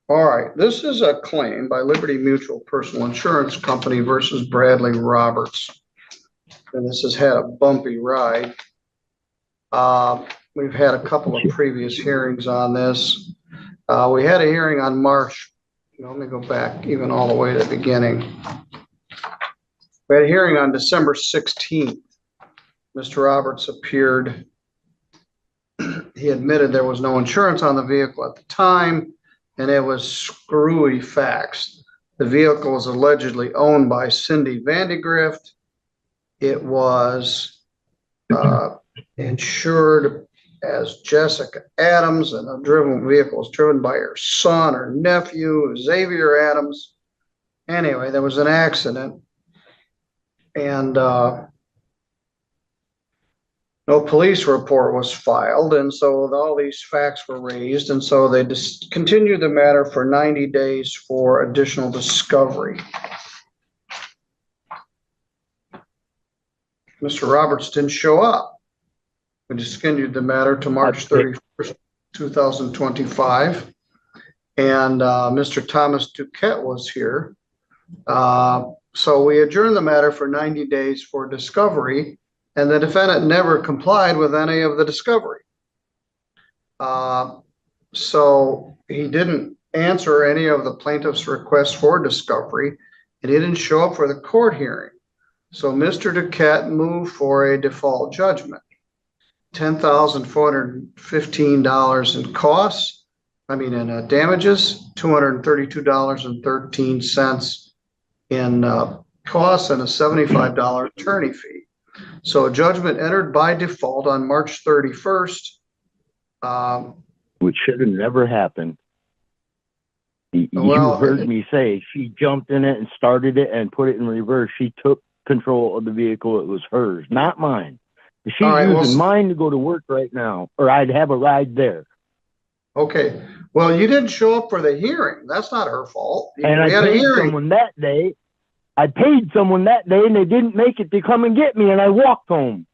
All right, this is a claim by Liberty Mutual Personal Insurance Company versus Bradley Roberts. And this has had a bumpy ride. We've had a couple of previous hearings on this. We had a hearing on March. Let me go back even all the way to the beginning. We had a hearing on December 16th. Mr. Roberts appeared. He admitted there was no insurance on the vehicle at the time, and it was screwy facts. The vehicle was allegedly owned by Cindy Vandegrift. It was insured as Jessica Adams, and the vehicle was driven by her son or nephew, Xavier Adams. Anyway, there was an accident, and no police report was filed, and so all these facts were raised, and so they continued the matter for 90 days for additional discovery. Mr. Roberts didn't show up. We continued the matter to March 31st, 2025, and Mr. Thomas Duquette was here. So we adjourned the matter for 90 days for discovery, and the defendant never complied with any of the discovery. So he didn't answer any of the plaintiff's requests for discovery, and he didn't show up for the court hearing. So Mr. Duquette moved for a default judgment, $10,415 in costs, in damages, $232.13 in costs, and a $75 attorney fee. So a judgment entered by default on March 31st. Which should have never happened. You heard me say she jumped in it and started it and put it in reverse. She took control of the vehicle. It was hers, not mine. She's using mine to go to work right now, or I'd have a ride there. Okay. Well, you didn't show up for the hearing. That's not her fault. And I paid someone that day. and they didn't make it to come and get me, and I walked home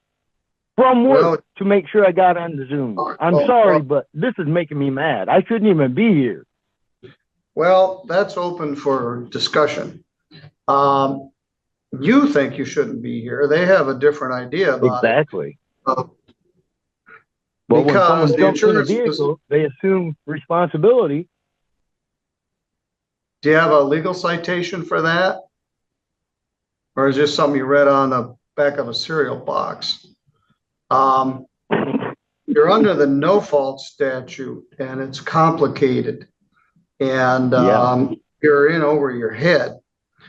from work to make sure I got on the Zoom. I'm sorry, but this is making me mad. I shouldn't even be here. Well, that's open for discussion. You think you shouldn't be here. They have a different idea about it. Well, because when someone jumps in a vehicle, they assume responsibility. Do you have a legal citation for that? Or is this something you read on the back of a cereal box? You're under the no-fault statute, and it's complicated. And you're in over your head.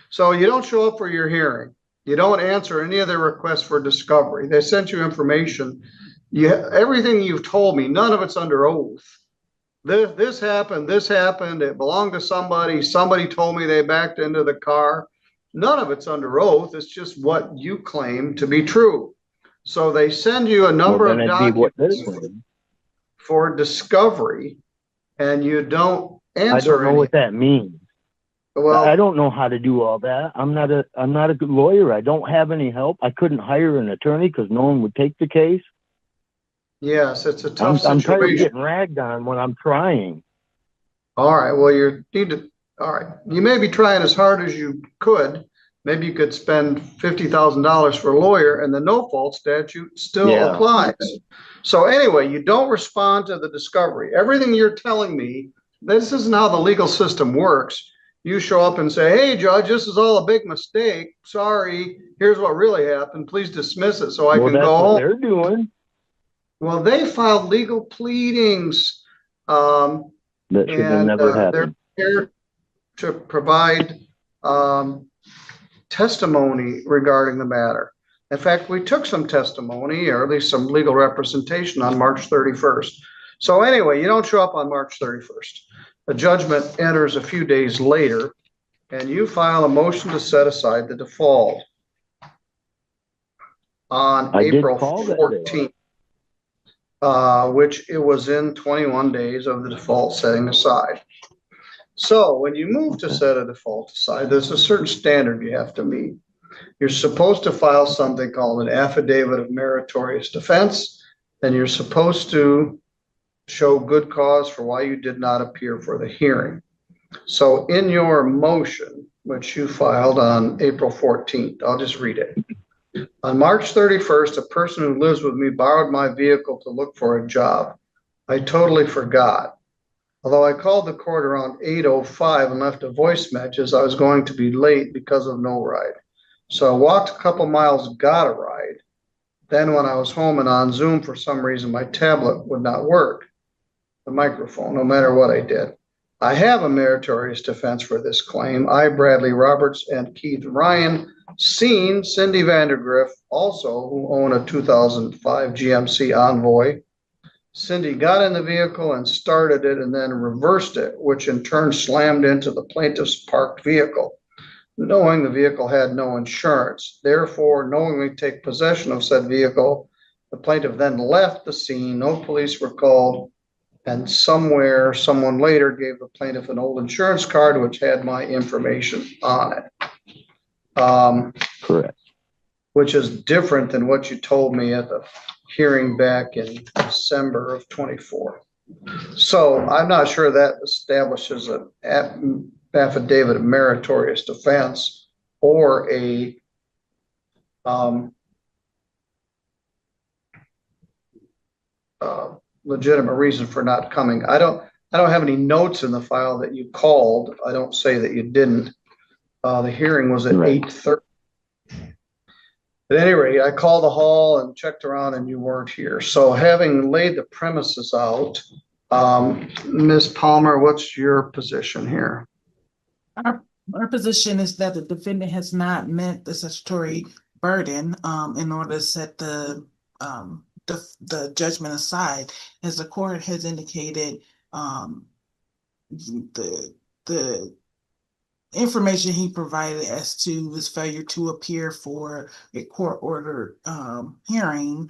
So you don't show up for your hearing. You don't answer any of their requests for discovery. They sent you information. Everything you've told me, none of it's under oath. This happened, it belonged to somebody. Somebody told me they backed into the car. None of it's under oath. It's just what you claim to be true. So they send you a number of documents for discovery, and you don't answer. I don't know what that means. Well, I don't know how to do all that. I'm not a good lawyer. I don't have any help. I couldn't hire an attorney because no one would take the case. Yes, it's a tough situation. I'm tired of getting ragged on when I'm trying. All right. Well, all right. You may be trying as hard as you could. Maybe you could spend $50,000 for a lawyer, and the no-fault statute still applies. So anyway, you don't respond to the discovery. Everything you're telling me, this isn't how the legal system works. You show up and say, hey, Judge, this is all a big mistake. Sorry. Here's what really happened. Please dismiss it so I can go home. They're doing. Well, they filed legal pleadings. That should have never happened. They're prepared to provide testimony regarding the matter. In fact, we took some testimony, or at least some legal representation, on March 31st. So anyway, you don't show up on March 31st. A judgment enters a few days later, and you file a motion to set aside the default on April 14th, which it was in 21 days of the default setting aside. So when you move to set a default aside, there's a certain standard you have to meet. You're supposed to file something called an affidavit of meritorious defense, and you're supposed to show good cause for why you did not appear for the hearing. So in your motion, which you filed on April 14th, I'll just read it. On March 31st, a person who lives with me borrowed my vehicle to look for a job. I totally forgot. Although I called the court around 8:05 and left a voice message as I was going to be late because of no ride. So I walked a couple miles, got a ride. Then when I was home and on Zoom, for some reason, my tablet would not work, the microphone, no matter what I did. I have a meritorious defense for this claim. I, Bradley Roberts, and Keith Ryan, seen Cindy Vandergriff, also who own a 2005 GMC Envoy. Cindy got in the vehicle and started it and then reversed it, which in turn slammed into the plaintiff's parked vehicle, knowing the vehicle had no insurance. Therefore, knowingly take possession of said vehicle, the plaintiff then left the scene. No police were called. And somewhere, someone later gave the plaintiff an old insurance card which had my information on it. Correct. Which is different than what you told me at the hearing back in December of 24. So I'm not sure that establishes an affidavit of meritorious defense or a legitimate reason for not coming. I don't have any notes in the file that you called. I don't say that you didn't. The hearing was at 8:30. At any rate, I called the hall and checked around and you weren't here. So having laid the premises out, Ms. Palmer, what's your position here? Our position is that the defendant has not met the statutory burden in order to set the judgment aside. As the court has indicated, the information he provided as to his failure to appear for a court-ordered hearing,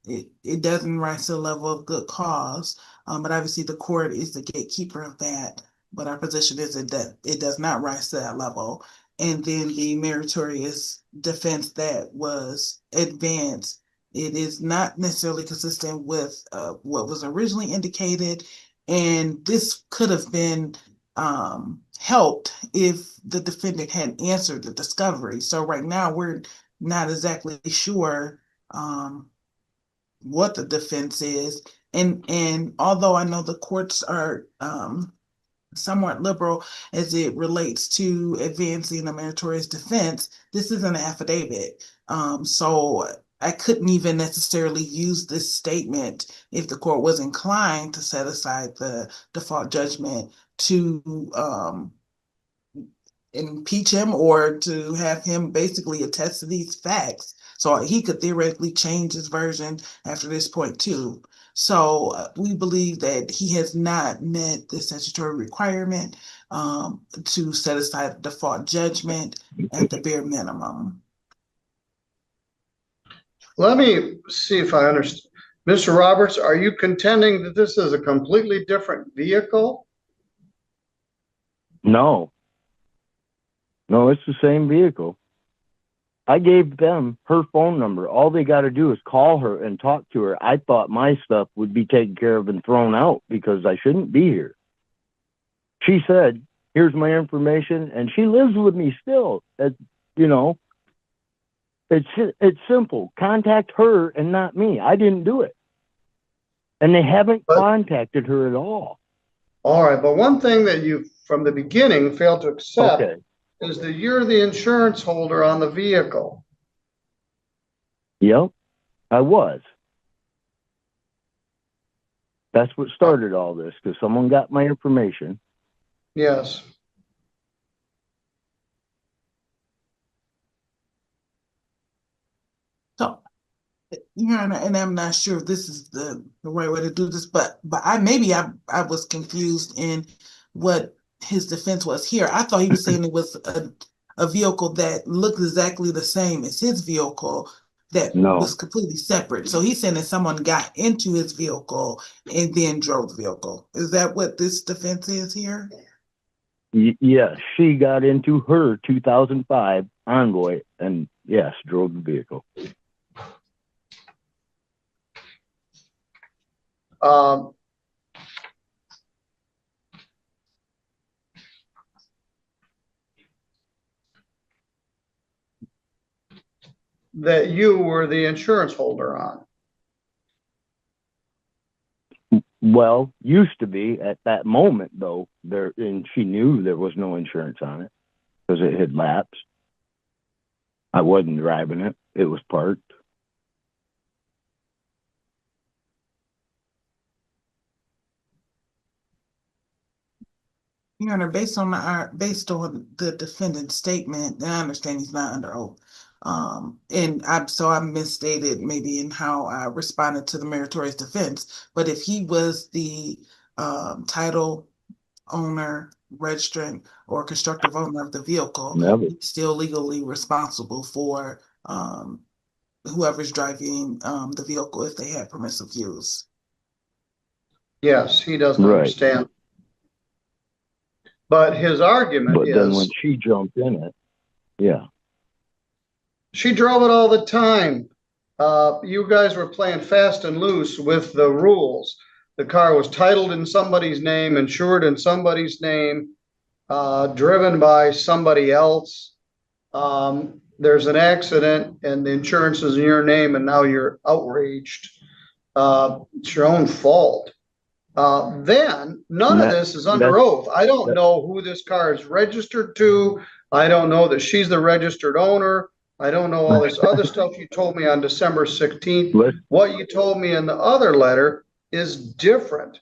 it doesn't rise to the level of good cause. But obviously the court is the gatekeeper of that. But our position is that it does not rise to that level. And then the meritorious defense that was advanced, it is not necessarily consistent with what was originally indicated. And this could have been helped if the defendant had answered the discovery. So right now we're not exactly sure what the defense is. And although I know the courts are somewhat liberal as it relates to advancing a meritorious defense, this is an affidavit. So I couldn't even necessarily use this statement if the court was inclined to set aside the default judgment to impeach him or to have him basically attest to these facts. So he could theoretically change his version after this point too. So we believe that he has not met the statutory requirement to set aside the default judgment at the bare minimum. Let me see if I understand. Mr. Roberts, are you contending that this is a completely different vehicle? No, it's the same vehicle. I gave them her phone number. All they got to do is call her and talk to her. I thought my stuff would be taken care of and thrown out because I shouldn't be here. She said, here's my information, and she lives with me still. You know, it's simple. Contact her and not me. I didn't do it. And they haven't contacted her at all. All right, but one thing that you, from the beginning, failed to accept is that you're the insurance holder on the vehicle. Yep, I was. That's what started all this, because someone got my information. Yes. So, and I'm not sure if this is the right way to do this, but I was confused in what his defense was here. I thought he was saying it was a vehicle that looked exactly the same as his vehicle that was completely separate. So he's saying that someone got into his vehicle and then drove the vehicle. Is that what this defense is here? Yes, she got into her 2005 Envoy and yes, drove the vehicle. that you were the insurance holder on. Well, used to be at that moment though, and she knew there was no insurance on it because it had lapsed. I wasn't driving it. It was parked. Your Honor, based on the defendant's statement, and I understand he's not under oath. So I misstated maybe in how I responded to the meritorious defense. But if he was the title owner, registrant, or constructive owner of the vehicle, he's still legally responsible for whoever's driving the vehicle if they had permissive use. Yes, he doesn't understand. But his argument is... But then when she jumped in it, yeah. She drove it all the time. You guys were playing fast and loose with the rules. The car was titled in somebody's name, insured in somebody's name, driven by somebody else. There's an accident and the insurance is in your name and now you're outraged. It's your own fault. Then none of this is under oath. I don't know who this car is registered to. I don't know that she's the registered owner. I don't know all this other stuff you told me on December 16th. What you told me in the other letter is different.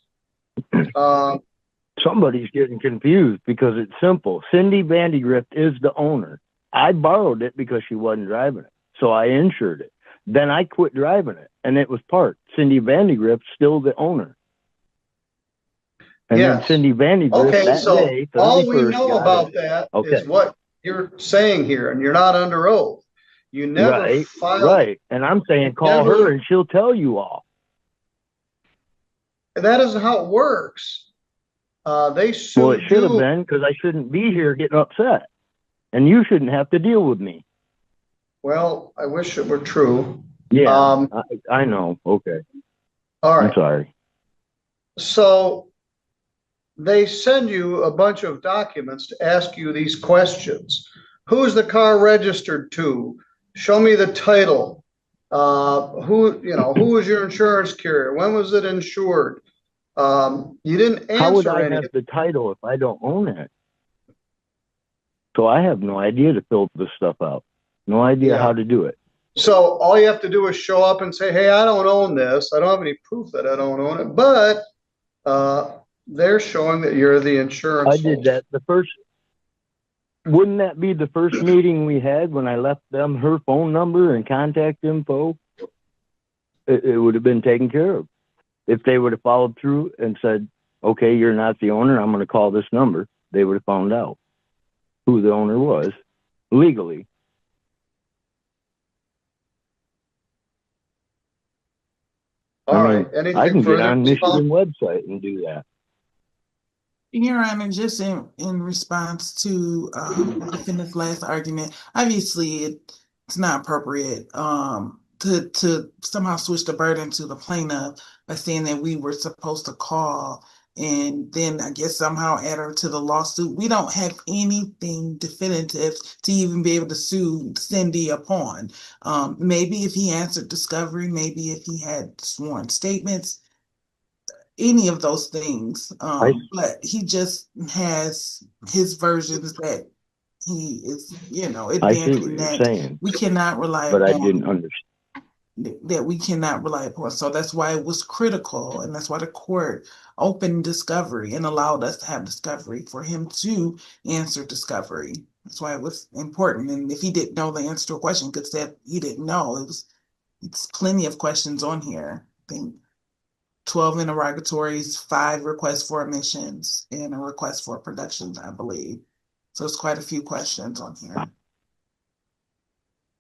Somebody's getting confused because it's simple. Cindy Vandigrift is the owner. I borrowed it because she wasn't driving it. So I insured it. Then I quit driving it and it was parked. Cindy Vandigrift's still the owner. And then Cindy Vandigrift that so day, all we know about that is what you're saying here, and you're not under oath. You never filed. Right. And I'm saying call her and she'll tell you all. That isn't how it works. They sued Well, it should have been, because I shouldn't be here getting upset. And you shouldn't have to deal with me. Well, I wish it were true. Yeah, I know. Okay. All right. I'm sorry. So they send you a bunch of documents to ask you these questions. Who's the car registered to? Show me the title. Who is your insurance carrier? When was it insured? You didn't answer. How would I have the title if I don't own it? So I have no idea to fill this stuff out. No idea how to do it. So all you have to do is show up and say, hey, I don't own this. I don't have any proof that I don't own it, but they're showing that you're the insurance. I did that the first. Wouldn't that be the first meeting we had when I left them her phone number and contact info? It would have been taken care of. If they would have followed through and said, okay, you're not the owner, I'm going to call this number, they would have found out who the owner was legally. All right. Anything I can further? Get on Michigan website and do that. Your Honor, just in response to the defendant's last argument, obviously it's not appropriate to somehow switch the burden to the plaintiff by saying that we were supposed to call and then I guess somehow add her to the lawsuit. We don't have anything definitive to even be able to sue Cindy upon. Maybe if he answered discovery, maybe if he had sworn statements, any of those things. But he just has his versions that he is, advancing that we cannot rely upon. But I didn't understand. That we cannot rely upon. So that's why it was critical, and that's why the court opened discovery and allowed us to have discovery for him to answer discovery. That's why it was important. And if he didn't know the answer to a question, he could say he didn't know. It's plenty of questions on here. I think 12 interrogatories, 5 requests for admissions, and a request for production, I believe. So it's quite a few questions on here.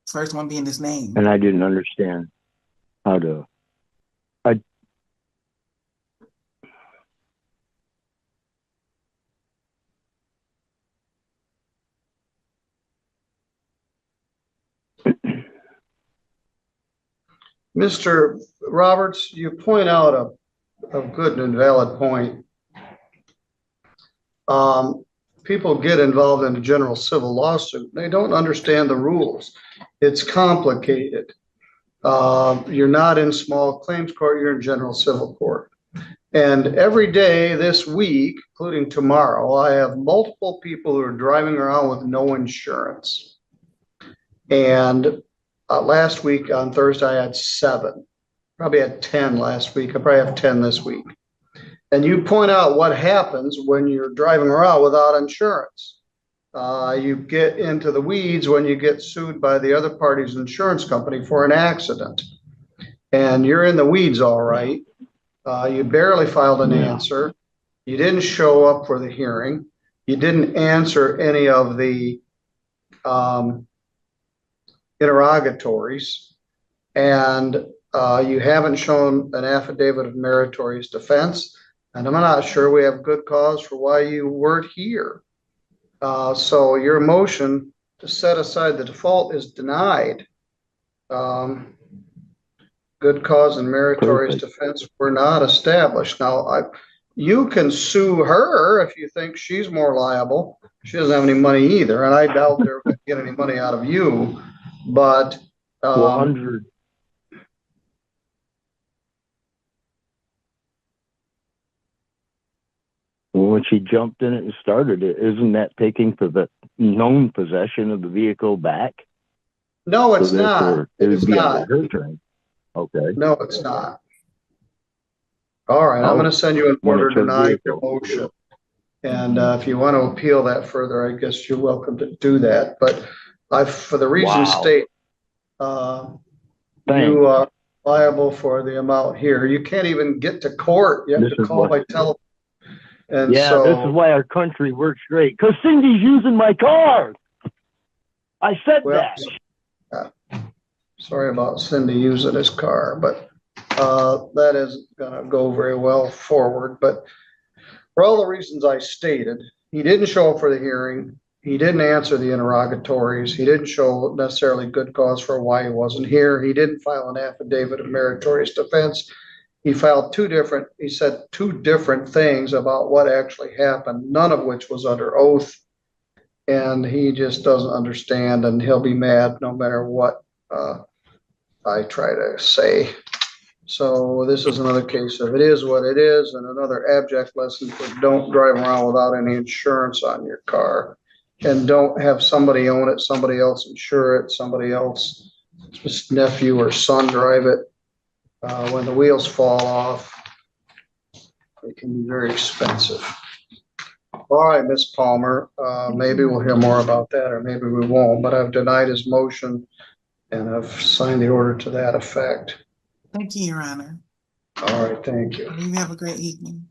First one being his name. And I didn't understand how to. Mr. Roberts, you point out a good and valid point. People get involved in a general civil lawsuit. They don't understand the rules. It's complicated. You're not in small claims court, you're in general civil court. And every day this week, including tomorrow, I have multiple people who are driving around with no insurance. And last week on Thursday, I had 7. Probably had 10 last week. I probably have 10 this week. And you point out what happens when you're driving around without insurance. You get into the weeds when you get sued by the other party's insurance company for an accident. And you're in the weeds, all right. You barely filed an answer. You didn't show up for the hearing. You didn't answer any of the interrogatories. And you haven't shown an affidavit of meritorious defense. And I'm not sure we have good cause for why you weren't here. So your motion to set aside the default is denied. Good cause and meritorious defense were not established. Now, you can sue her if you think she's more liable. She doesn't have any money either, and I doubt they're going to get any money out of you. But when she jumped in it and started it, isn't that taking for the known possession of the vehicle back? No, it's not. It's not. Okay. No, it's not. All right, I'm going to send you an order denying your motion. And if you want to appeal that further, I guess you're welcome to do that. But for the reason stated, you are liable for the amount here. You can't even get to court. You have to call by telephone. And this is why our country works great. Because Cindy's using my car. I said that. Sorry about Cindy using his car, but that isn't going to go very well forward. But for all the reasons I stated, he didn't show up for the hearing. He didn't answer the interrogatories. He didn't show necessarily good cause for why he wasn't here. He didn't file an affidavit of meritorious defense. He filed he said two different things about what actually happened, none of which was under oath. And he just doesn't understand, and he'll be mad no matter what I try to say. So this is another case of it is what it is, and another abject lesson for don't drive around without any insurance on your car, and don't have somebody own it, somebody else insure it, somebody else, nephew or son drive it. When the wheels fall off, it can be very expensive. All right, Ms. Palmer, maybe we'll hear more about that, or maybe we won't, but I've denied his motion and I've signed the order to that effect. Thank you, Your Honor. All right, thank you. You have a great evening.